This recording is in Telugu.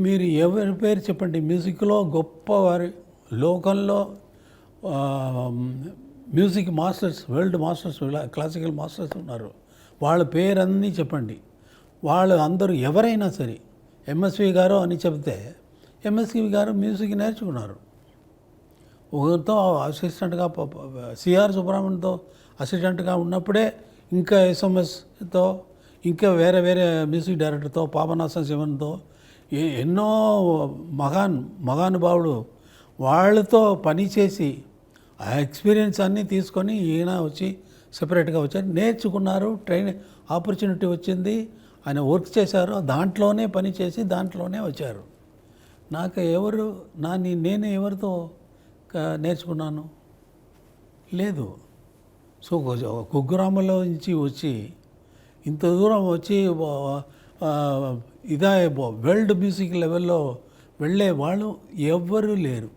మీరు ఎవరి పేరు చెప్పండి, మ్యూజిక్లో గొప్పవారి లోకంలో ఆ, music masters, world masters, classical masters ఉన్నారు. వాళ్ళ పేరన్నీ చెప్పండి. వాళ్ళు అందరూ ఎవరైనా సరే ఎంఎస్వి గారు అని చెబితే ఎంఎస్వి గారు మ్యూజిక్ నేర్చుకున్నారు. ఒకరితో అసిస్టెంట్గా సిఆర్ సుబ్రహ్మణ్యంతో అసిస్టెంట్గా ఉన్నప్పుడే ఇంకా ఎస్ఎంఎస్తో ఇంకా వేరే వేరే మ్యూజిక్ డైరెక్టర్తో పాపనాశం శివన్తో ఎన్నో మహానుభావుడు వాళ్ళతో పనిచేసి ఆ ఎక్స్పీరియన్స్ అన్నీ తీసుకొని ఈయన వచ్చి సెపరేట్గా వచ్చారు, నేర్చుకున్నారు, ట్రైన్ ఆపర్చునిటీ వచ్చింది, ఆయన వర్క్ చేశారు, దాంట్లోనే పని చేసి దాంట్లోనే వచ్చారు. నాకు ఎవరు నేను ఎవరితో నేర్చుకున్నాను లేదు. సో కుగ్రామంలో నుంచి వచ్చి ఇంత దూరం వచ్చి ఇదే వరల్డ్ మ్యూజిక్ లెవెల్లో వెళ్ళే వాళ్ళు ఎవ్వరూ లేరు.